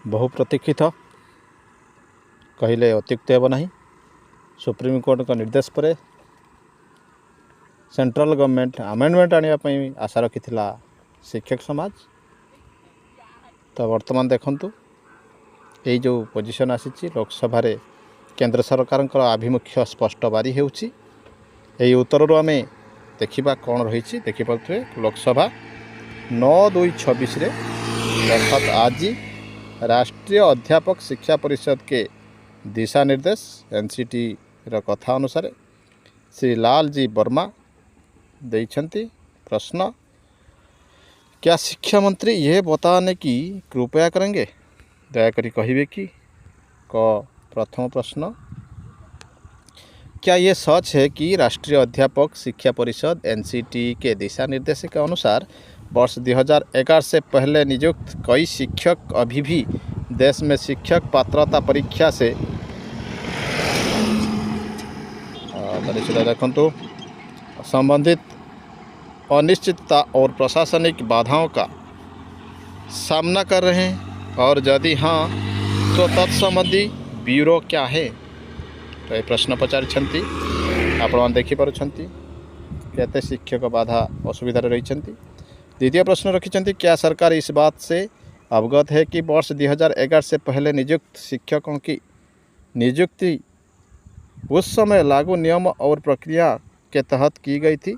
बहु प्रतीक्षित कहले अत्युक्त हेब नहीं। सुप्रीमकोर्ट का निर्देश पर सेंट्रल गवर्नमेंट आमेंडमेंट आने आशा रखी शिक्षक समाज। तो वर्तमान देखंतु ये जो पोजीशन आसी लोकसभा रे केंद्र सरकार आभिमुख्य स्पष्ट बारी होउछि। एही उत्तर आम देखा कौन रही देखिपे लोकसभा 9/2/26 अर्थात आज राष्ट्रीय अध्यापक शिक्षा परिषद के दिशा निर्देश एनसीटी कथा अनुसार श्री लाल जी वर्मा देइछंती प्रश्न, क्या शिक्षा मंत्री यह बताने की कृपया करेंगे? दयाकरी कहिए कि प्रथम प्रश्न, क्या ये सच है कि राष्ट्रीय अध्यापक शिक्षा परिषद एनसीटी के दिशा निर्देश के अनुसार वर्ष 2011 से पहले नियुक्त कई शिक्षक अभी भी देश में शिक्षक पात्रता परीक्षा से देखो संबंधित अनिश्चितता और प्रशासनिक बाधाओं का सामना कर रहे हैं, और यदि हाँ तो तत्संबंधी ब्यूरो क्या है? तो ये प्रश्न पचारिछंती आपण देखिपारुछंती केते शिक्षक बाधा असुविधा रही। द्वितीय प्रश्न रखिछंती, क्या सरकार इस बात से अवगत है कि वर्ष 2011 से पहले नियुक्त शिक्षकों की नियुक्ति उस समय लागू नियम और प्रक्रिया के तहत की गई थी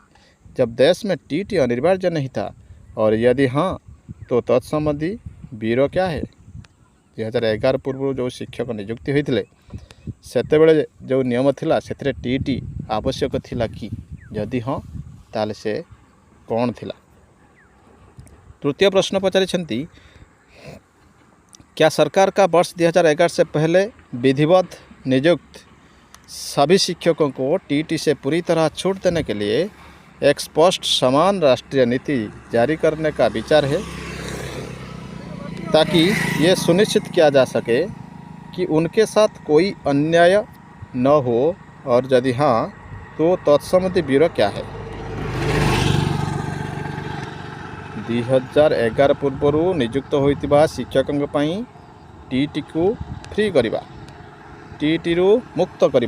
जब देश में टीटी अनिवार्य नहीं था, और यदि हाँ तो तत्संबंधी ब्यूरो क्या है? 2011 पूर्व जो शिक्षक नियुक्ति होते सेते बेले जो नियम थिला सेतरे टीटी आवश्यक थिला कि? यदि हाँ ताले से कौन थिला? तृतीय प्रश्न पचारिछंती, क्या सरकार का वर्ष 2011 से पहले विधिवत नियुक्त सभी शिक्षकों को टीटी से पूरी तरह छूट देने के लिए एक स्पष्ट समान राष्ट्रीय नीति जारी करने का विचार है, ताकि ये सुनिश्चित किया जा सके कि उनके साथ कोई अन्याय न हो, और यदि हाँ तो तत्संबंधी ब्यूरो क्या है? 2011 पूर्व नियुक्त होइतिबा शिक्षकों पई टीटी को फ्री करवा, टीटी रु मुक्त करने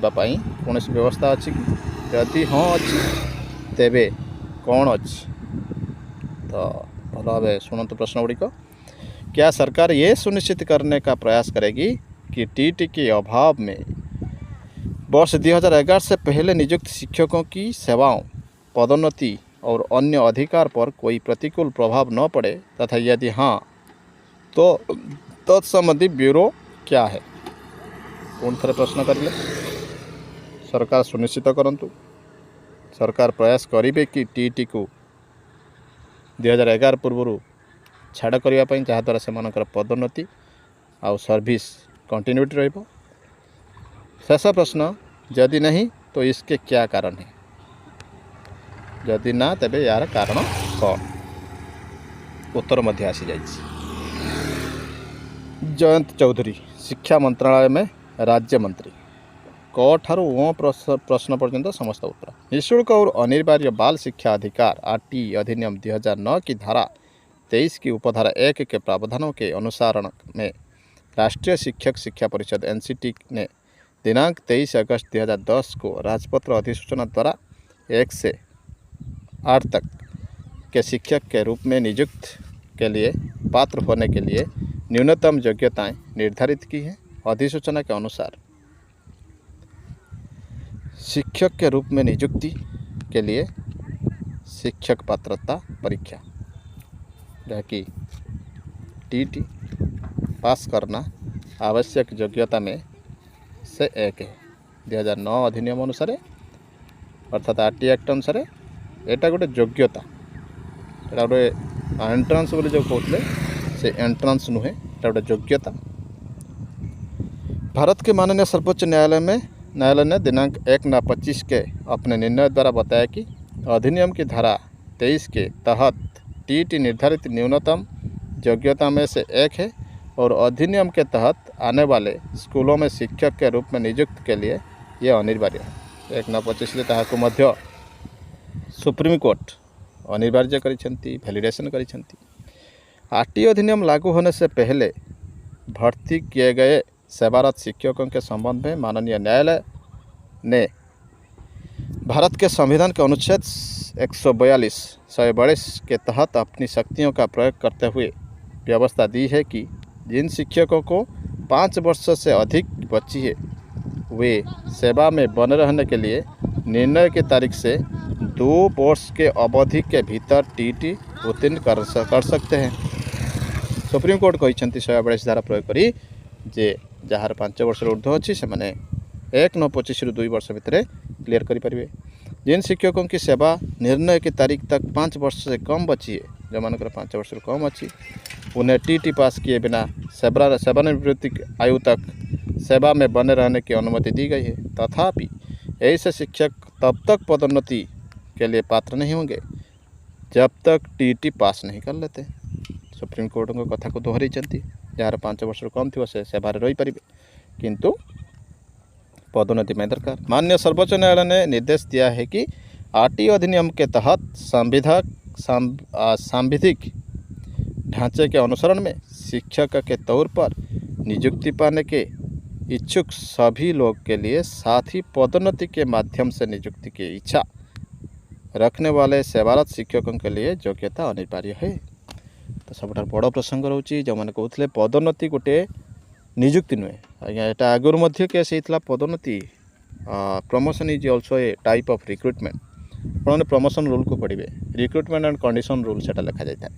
कौन व्यवस्था अच्छी? यदि हाँ अच्छी तेबे कौन अच्छी? तो भल भाव शुणु प्रश्न गुड़िक। क्या सरकार ये सुनिश्चित करने का प्रयास करेगी कि टीटी के अभाव में वर्ष 2011 से पहले नियुक्त शिक्षकों की सेवाओं, पदोन्नति और अन्य अधिकार पर कोई प्रतिकूल प्रभाव न पड़े, तथा यदि हाँ तो तत्संबंधी ब्यूरो क्या है? कौन थे प्रश्न करें सरकार सुनिश्चित करंतु, सरकार प्रयास करेंगे कि टीटी को 2011 पूर्व छाड़ करने जहाद्वारा से पदोन्नति आउ सर्विस कंटिन्यूटी रहिबो। शेष प्रश्न, यदि नहीं तो इसके क्या कारण है? यदि ना तेबे यार कारण कौन? उत्तर मध्य आसी जाइए। जयंत चौधरी शिक्षा मंत्रालय में राज्य मंत्री क ठारू प्रश्न पर्यंत समस्त उत्तर। निःशुल्क और अनिवार्य बाल शिक्षा अधिकार आरटी अधिनियम 2009 की धारा 23 की उपधारा 1 के प्रावधानों के अनुसारण में राष्ट्रीय शिक्षक शिक्षा परिषद एनसीटी ने दिनांक 23 अगस्त 2010 को राजपत्र अधिसूचना द्वारा 1 से 8 तक के शिक्षक के रूप में नियुक्त के लिए पात्र होने के लिए न्यूनतम योग्यताएं निर्धारित की हैं। अधिसूचना के अनुसार शिक्षक के रूप में नियुक्ति के लिए शिक्षक पात्रता परीक्षा जैकि टीटी पास करना आवश्यक योग्यता में से एक है। 2009 अधिनियम अनुसार अर्थात आरटी एक्ट अनुसार एटा गोटे योग्यता, एटा गोटे एंट्रांस बोली जो कहते से एंट्रांस नुहे, एटा गोटे योग्यता। भारत के माननीय सर्वोच्च न्यायालय ने दिनांक 1/25 के अपने निर्णय द्वारा बताया कि अधिनियम की धारा 23 के तहत टीटी निर्धारित न्यूनतम योग्यता में से एक है, और अधिनियम के तहत आने वाले स्कूलों में शिक्षक के रूप में नियुक्त के लिए यह अनिवार्य है। 1/25 ताहाको मध्य सुप्रीम कोर्ट अनिवार्य करिसेंती, वैलिडेशन करिसेंती। आरटी अधिनियम लागू होने से पहले भर्ती किए गए सेवारत शिक्षकों के संबंध में माननीय न्यायालय ने भारत के संविधान के अनुच्छेद 142 के तहत अपनी शक्तियों का प्रयोग करते हुए व्यवस्था दी है कि जिन शिक्षकों को 5 वर्ष से अधिक बची है वे सेवा में बने रहने के लिए निर्णय की तारीख से 2 वर्ष के अवधि के भीतर टीटी उत्तीर्ण कर सकते हैं। सुप्रीम कोर्ट कहते 142 धारा प्रयोग करी जे जार 5 वर्ष ऊर्ध्व अच्छी से 1/9/25 2 वर्ष भितर क्लियर करेंगे। जिन शिक्षकों की सेवा निर्णय की तारीख तक 5 वर्ष से कम बची है, जो मानकर 5 वर्ष कम अच्छी, उन्हें टीटी पास किए बिना सेवानिवृत्ति आयु तक सेवा में बने रहने की अनुमति दी गई है। तथापि ऐसे शिक्षक तब तक पदोन्नति के लिए पात्र नहीं होंगे जब तक टीटी पास नहीं कर लेते। सुप्रीम कोर्ट को कथा को दोहरी जार 5 वर्ष कम थी से सेवार रही पारे किंतु पदोन्नति में दरकार। माननीय सर्वोच्च न्यायालय ने निर्देश दिया है कि आरटीओ अधिनियम के तहत सांविधिक ढांचे के अनुसरण में शिक्षक के तौर पर नियुक्ति पाने के इच्छुक सभी लोग के लिए साथ ही पदोन्नति के माध्यम से नियुक्ति की इच्छा रखने वाले सेवारत शिक्षकों के लिए योग्यता अनिवार्य है। तो सब बड़ प्रसंग रोचे जो मैंने कहते पदोन्नति गोटे नियुक्ति नुहे आज्ञा यहाँ आगुरी मध्य केस होता पदोन्नति promotion is also a type of recruitment आपने प्रमोशन रूल को पढ़े रिक्रुटमेंट एंड कंडीशन रूल से लिखा जाता है।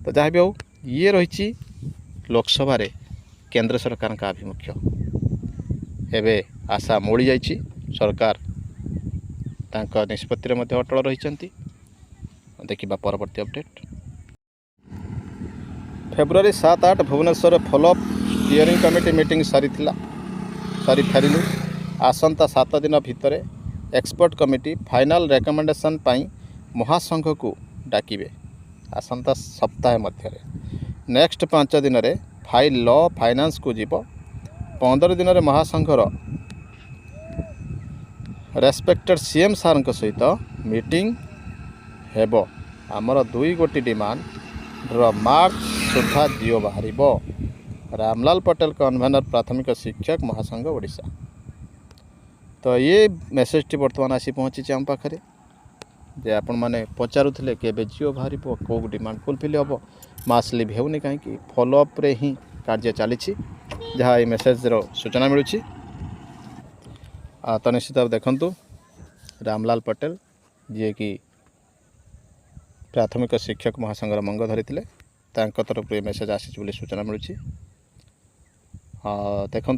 तो जहाँ भी हो ये रही लोकसभा रे केंद्र सरकार का आभिमुख्य एवं आशा मोड़ी जाइए सरकार तांका निष्पत्ति में अटल रही। देखा परवर्ती अपडेट फेब्रुआरी 7-8 Bhubaneswar follow up steering committee meeting सारी फेरिलु आसंता 7 दिन भितर एक्सपर्ट कमिटी फाइनल रेकमेंडेशन पाई महासंघ को डाकिबे आसंता सप्ताह मध्य नेक्स्ट 5 दिन रे फाइल लॉ फाइनान्स को जीव 15 दिन महासंघर रेस्पेक्टेड सीएम सार सहित मीटिंग हेब आमर 2 गोटी डिमांड मार्च सुधा जियो बाहर रामलाल पटेल कन्वेनर प्राथमिक शिक्षक महासंघ ओडिशा। तो ये मेसेज टी बर्तमान आसी पहुँची आम पाखे जे आपण मैंने पचारूले के जियो बाहर कौ डिमांड फुलफिल हम मास लिव होनी कहीं फॉलोअप रे ही कार्य चली जहाँ ये मेसेज सूचना मिलूँ। तो निश्चित भाव देखु रामलाल पटेल जी कि प्राथमिक शिक्षक महासंघर मंग धरी तरफ ये मेसेज आसी सूचना मिलूँ। देखु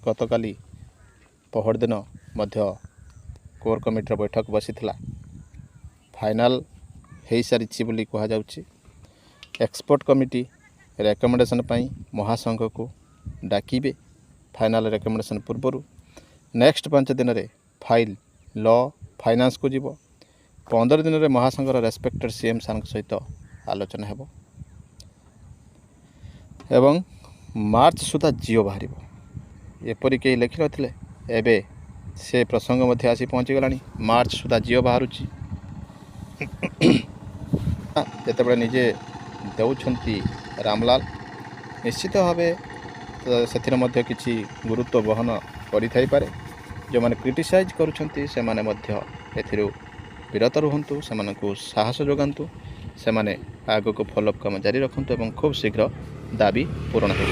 गतकाली पहर दिन मध्य कोर कमिटर बैठक बसी फाइनाल हो सारी बोली कहुच्छी एक्सपर्ट कमिटी रेकमेंडेशन पाई महासंघ को डाकिबे फाइनाल रेकमेंडेशन पूर्वर नेक्स्ट 5 दिन रे फाइल लॉ फाइनान्स को जीव 15 दिन रे महासंघर रेस्पेक्टेड सीएम सार सहित आलोचना हेब एवं मार्च सुधा जियो बाहर एपरी कई लिखि नथिले एबे से प्रसंग मध्य आसी पहुँची गला मार्च सुधा जियो बाहर जिते निजे देउछंती रामलाल निश्चित भाव से किसी गुरुत्व बहन करें जो मैंने क्रिटिसाइज करुँच से माने विरत रुहतु से साहस जोगातु से आग को फॉलोअप काम जारी रखु और खूब शीघ्र दाबी पूरण हो।